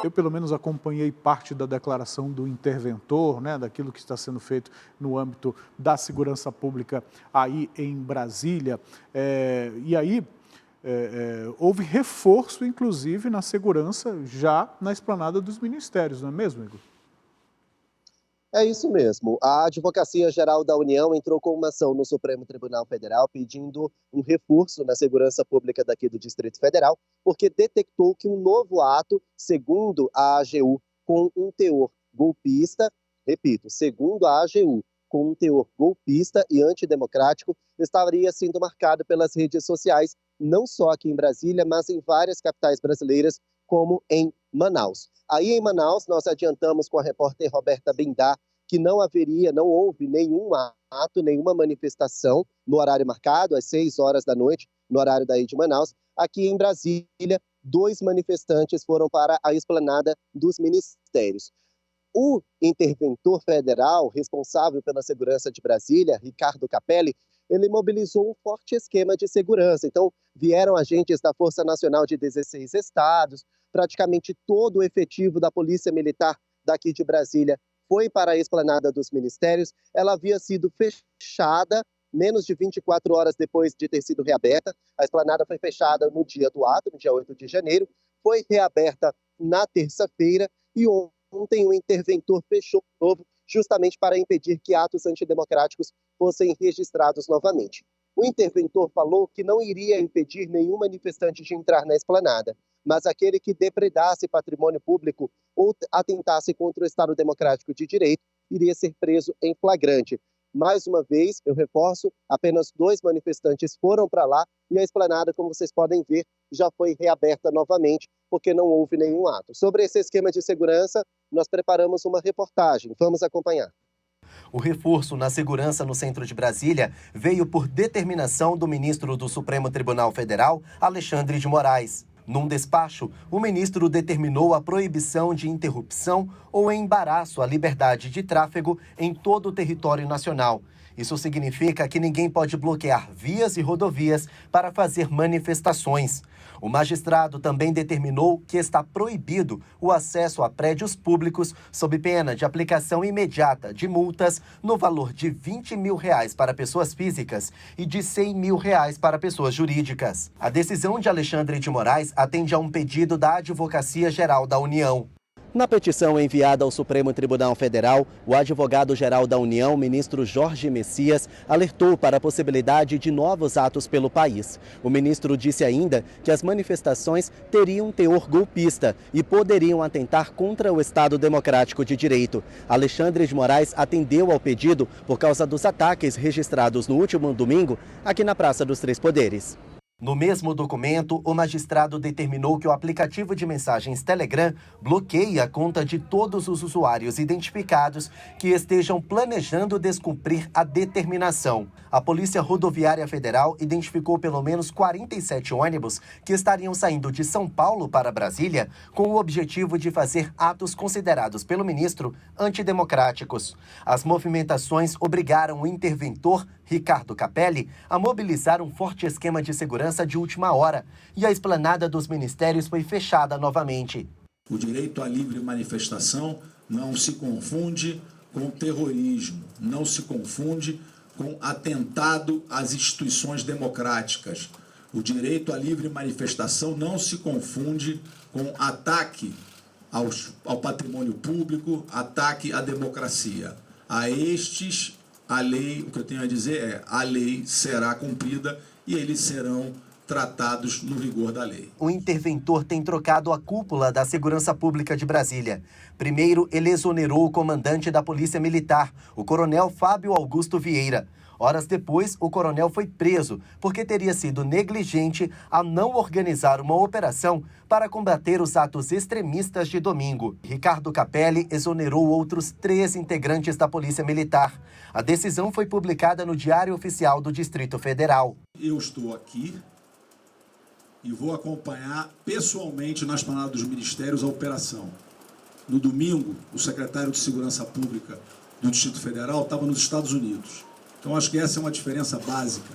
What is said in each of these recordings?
Eu, pelo menos, acompanhei parte da declaração do interventor, né, daquilo que está sendo feito no âmbito da segurança pública aí em Brasília. E aí, houve reforço, inclusive, na segurança já na esplanada dos ministérios, não é mesmo, Igor? É isso mesmo. A Advocacia Geral da União entrou com uma ação no Supremo Tribunal Federal pedindo um reforço na segurança pública daqui do Distrito Federal, porque detectou que um novo ato, segundo a AGU, com um teor golpista, repito, segundo a AGU, com um teor golpista e antidemocrático, estaria sendo marcado pelas redes sociais, não só aqui em Brasília, mas em várias capitais brasileiras, como em Manaus. Aí em Manaus, nós adiantamos com a repórter Roberta Bindá que não houve nenhum ato, nenhuma manifestação no horário marcado, às 6 horas da noite, no horário daí de Manaus. Aqui em Brasília, 2 manifestantes foram para a esplanada dos ministérios. O interventor federal responsável pela segurança de Brasília, Ricardo Capelli, ele mobilizou um forte esquema de segurança. Então, vieram agentes da Força Nacional de 16 estados, praticamente todo o efetivo da Polícia Militar daqui de Brasília foi para a esplanada dos ministérios. Ela havia sido fechada menos de 24 horas depois de ter sido reaberta. A esplanada foi fechada no dia do ato, no dia 8 de janeiro, foi reaberta na terça-feira e ontem o interventor fechou de novo, justamente para impedir que atos antidemocráticos fossem registrados novamente. O interventor falou que não iria impedir nenhum manifestante de entrar na esplanada, mas aquele que depredasse patrimônio público ou atentasse contra o Estado Democrático de Direito iria ser preso em flagrante. Mais uma vez, eu reforço, apenas 2 manifestantes foram para lá e a esplanada, como vocês podem ver, já foi reaberta novamente, porque não houve nenhum ato. Sobre esse esquema de segurança, nós preparamos uma reportagem. Vamos acompanhar. O reforço na segurança no centro de Brasília veio por determinação do ministro do Supremo Tribunal Federal, Alexandre de Moraes. Num despacho, o ministro determinou a proibição de interrupção ou embaraço à liberdade de tráfego em todo o território nacional. Isso significa que ninguém pode bloquear vias e rodovias para fazer manifestações. O magistrado também determinou que está proibido o acesso a prédios públicos sob pena de aplicação imediata de multas no valor de R$20 mil para pessoas físicas e de R$100 mil para pessoas jurídicas. A decisão de Alexandre de Moraes atende a um pedido da Advocacia Geral da União. Na petição enviada ao Supremo Tribunal Federal, o advogado-geral da União, ministro Jorge Messias, alertou para a possibilidade de novos atos pelo país. O ministro disse ainda que as manifestações teriam teor golpista e poderiam atentar contra o Estado Democrático de Direito. Alexandre de Moraes atendeu ao pedido por causa dos ataques registrados no último domingo aqui na Praça dos Três Poderes. No mesmo documento, o magistrado determinou que o aplicativo de mensagens Telegram bloqueie a conta de todos os usuários identificados que estejam planejando descumprir a determinação. A Polícia Rodoviária Federal identificou pelo menos 47 ônibus que estariam saindo de São Paulo para Brasília com o objetivo de fazer atos considerados pelo ministro antidemocráticos. As movimentações obrigaram o interventor Ricardo Capelli a mobilizar um forte esquema de segurança de última hora e a esplanada dos ministérios foi fechada novamente. O direito à livre manifestação não se confunde com terrorismo, não se confunde com atentado às instituições democráticas. O direito à livre manifestação não se confunde com ataque ao patrimônio público, ataque à democracia. A estes, a lei, o que eu tenho a dizer é, a lei será cumprida e eles serão tratados no rigor da lei. O interventor tem trocado a cúpula da Segurança Pública de Brasília. Primeiro, ele exonerou o comandante da Polícia Militar, o coronel Fábio Augusto Vieira. Horas depois, o coronel foi preso porque teria sido negligente ao não organizar uma operação para combater os atos extremistas de domingo. Ricardo Capelli exonerou outros 3 integrantes da Polícia Militar. A decisão foi publicada no Diário Oficial do Distrito Federal. Eu estou aqui e vou acompanhar pessoalmente na esplanada dos ministérios a operação. No domingo, o secretário de Segurança Pública do Distrito Federal estava nos Estados Unidos. Então, acho que essa é uma diferença básica,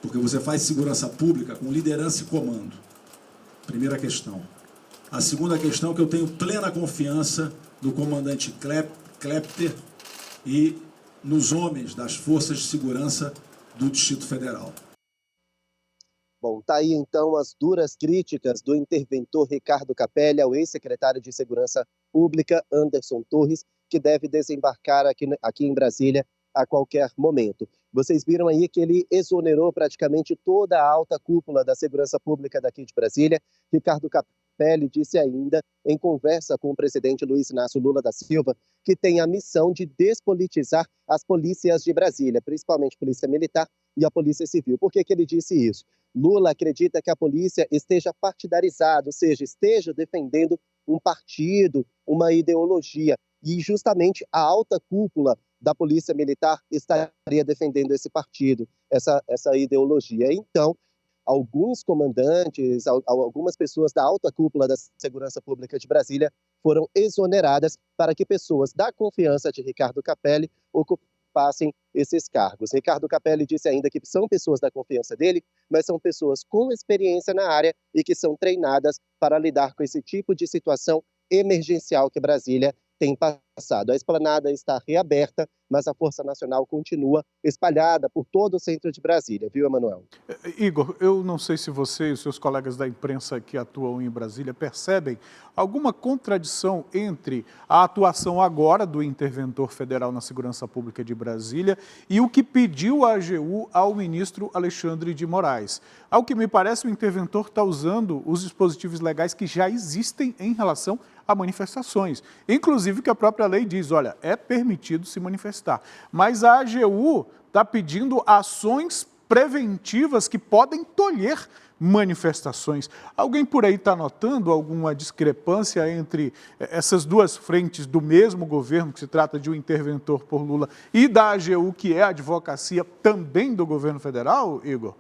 porque você faz segurança pública com liderança e comando. Primeira questão. A segunda questão é que eu tenho plena confiança no comandante Klepter e nos homens das forças de segurança do Distrito Federal. Bom, tá aí então as duras críticas do interventor Ricardo Capelli ao ex-secretário de Segurança Pública, Anderson Torres, que deve desembarcar aqui em Brasília a qualquer momento. Vocês viram aí que ele exonerou praticamente toda a alta cúpula da segurança pública daqui de Brasília. Ricardo Capelli disse ainda, em conversa com o presidente Luiz Inácio Lula da Silva, que tem a missão de despolitizar as polícias de Brasília, principalmente a Polícia Militar e a Polícia Civil. Por que ele disse isso? Lula acredita que a polícia esteja partidarizada, ou seja, esteja defendendo um partido, uma ideologia, e justamente a alta cúpula da Polícia Militar estaria defendendo esse partido, essa ideologia. Então, alguns comandantes, algumas pessoas da alta cúpula da Segurança Pública de Brasília foram exoneradas para que pessoas da confiança de Ricardo Capelli ocupassem esses cargos. Ricardo Capelli disse ainda que são pessoas da confiança dele, mas são pessoas com experiência na área e que são treinadas para lidar com esse tipo de situação emergencial que Brasília tem passado. A esplanada está reaberta, mas a Força Nacional continua espalhada por todo o centro de Brasília, viu, Emanuel? Igor, eu não sei se você e os seus colegas da imprensa que atuam em Brasília percebem alguma contradição entre a atuação agora do interventor federal na segurança pública de Brasília e o que pediu a AGU ao ministro Alexandre de Moraes. Ao que me parece, o interventor está usando os dispositivos legais que já existem em relação a manifestações. Inclusive que a própria lei diz, olha, é permitido se manifestar. Mas a AGU está pedindo ações preventivas que podem tolher manifestações. Alguém por aí está notando alguma discrepância entre essas duas frentes do mesmo governo, que se trata de um interventor por Lula, e da AGU, que é a advocacia também do governo federal, Igor?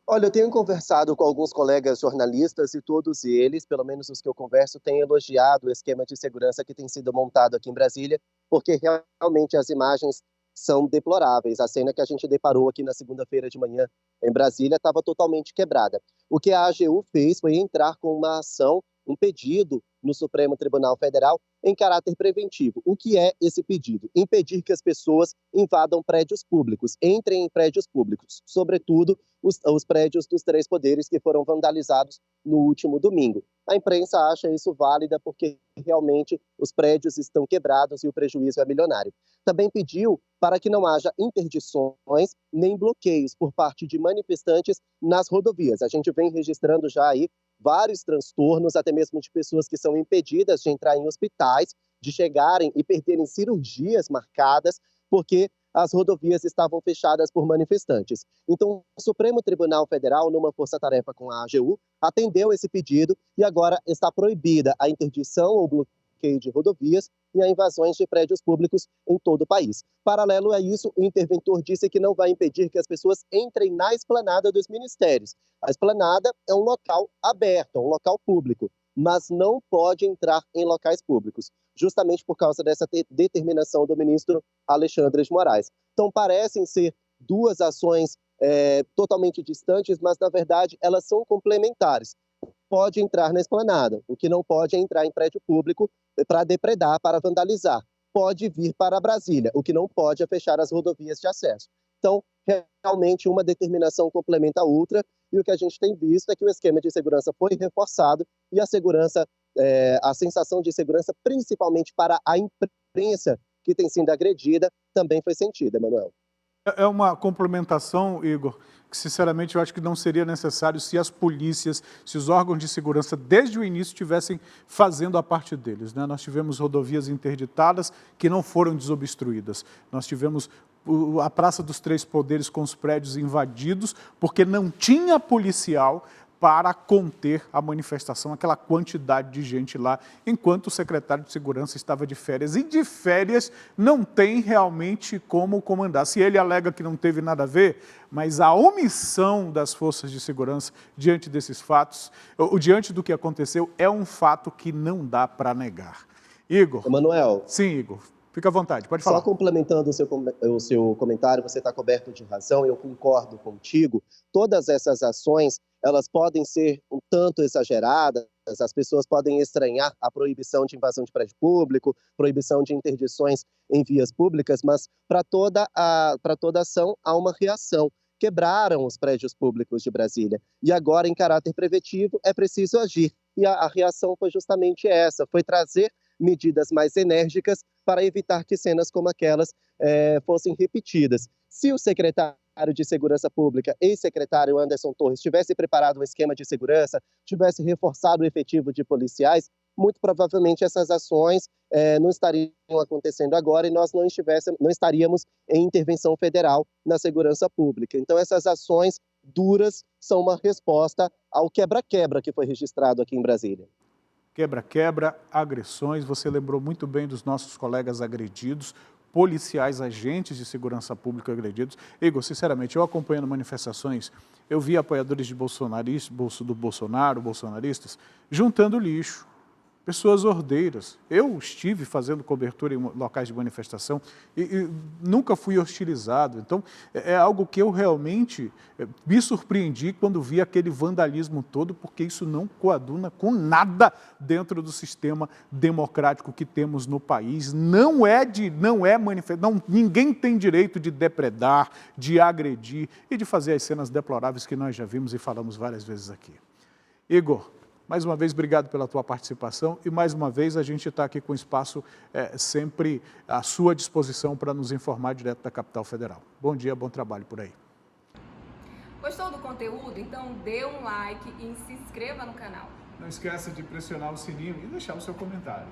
Olha, eu tenho conversado com alguns colegas jornalistas e todos eles, pelo menos os que eu converso, têm elogiado o esquema de segurança que tem sido montado aqui em Brasília, porque realmente as imagens são deploráveis. A cena que a gente deparou aqui na segunda-feira de manhã em Brasília estava totalmente quebrada. O que a AGU fez foi entrar com uma ação, um pedido no Supremo Tribunal Federal em caráter preventivo. O que é esse pedido? Impedir que as pessoas invadam prédios públicos, entrem em prédios públicos, sobretudo os prédios dos três poderes que foram vandalizados no último domingo. A imprensa acha isso válida porque realmente os prédios estão quebrados e o prejuízo é milionário. Também pediu para que não haja interdições nem bloqueios por parte de manifestantes nas rodovias. A gente vem registrando já aí vários transtornos, até mesmo de pessoas que são impedidas de entrar em hospitais, de chegarem e perderem cirurgias marcadas, porque as rodovias estavam fechadas por manifestantes. Então, o Supremo Tribunal Federal, numa força-tarefa com a AGU, atendeu esse pedido e agora está proibida a interdição ou bloqueio de rodovias e a invasões de prédios públicos em todo o país. Paralelo a isso, o interventor disse que não vai impedir que as pessoas entrem na esplanada dos ministérios. A esplanada é um local aberto, um local público, mas não pode entrar em locais públicos, justamente por causa dessa determinação do ministro Alexandre de Moraes. Então, parecem ser duas ações totalmente distantes, mas, na verdade, elas são complementares. Pode entrar na esplanada, o que não pode é entrar em prédio público para depredar, para vandalizar. Pode vir para Brasília, o que não pode é fechar as rodovias de acesso. Então, realmente, uma determinação complementa a outra, e o que a gente tem visto é que o esquema de segurança foi reforçado e a segurança, a sensação de segurança, principalmente para a imprensa que tem sido agredida, também foi sentida, Emanuel. É uma complementação, Igor, que sinceramente eu acho que não seria necessário se as polícias, se os órgãos de segurança desde o início estivessem fazendo a parte deles, né? Nós tivemos rodovias interditadas que não foram desobstruídas. Nós tivemos a Praça dos Três Poderes com os prédios invadidos porque não tinha policial para conter a manifestação, aquela quantidade de gente lá, enquanto o secretário de Segurança estava de férias. E de férias não tem realmente como comandar. Se ele alega que não teve nada a ver, mas a omissão das forças de segurança diante desses fatos, ou diante do que aconteceu, é um fato que não dá para negar. Igor. Emanuel. Sim, Igor. Fica à vontade, pode falar. Só complementando o seu comentário, você está coberto de razão, eu concordo contigo. Todas essas ações, elas podem ser um tanto exageradas, as pessoas podem estranhar a proibição de invasão de prédio público, proibição de interdições em vias públicas, mas para toda ação há uma reação. Quebraram os prédios públicos de Brasília e agora, em caráter preventivo, é preciso agir. E a reação foi justamente essa, foi trazer medidas mais enérgicas para evitar que cenas como aquelas fossem repetidas. Se o secretário de Segurança Pública, ex-secretário Anderson Torres, tivesse preparado um esquema de segurança, tivesse reforçado o efetivo de policiais, muito provavelmente essas ações não estariam acontecendo agora e nós não estaríamos em intervenção federal na segurança pública. Então, essas ações duras são uma resposta ao quebra-quebra que foi registrado aqui em Brasília. Quebra-quebra, agressões, você lembrou muito bem dos nossos colegas agredidos, policiais, agentes de segurança pública agredidos. Igor, sinceramente, eu acompanhando manifestações, eu vi apoiadores de do Bolsonaro, bolsonaristas, juntando lixo, pessoas ordeiras. Eu estive fazendo cobertura em locais de manifestação e nunca fui hostilizado. Então, é algo que eu realmente me surpreendi quando vi aquele vandalismo todo, porque isso não coaduna com nada dentro do sistema democrático que temos no país. Ninguém tem direito de depredar, de agredir e de fazer as cenas deploráveis que nós já vimos e falamos várias vezes aqui. Igor, mais uma vez, obrigado pela tua participação e, mais uma vez, a gente está aqui com o espaço sempre à sua disposição para nos informar direto da capital federal. Bom dia, bom trabalho por aí. Gostou do conteúdo? Então dê um like e se inscreva no canal. Não esqueça de pressionar o sininho e deixar o seu comentário.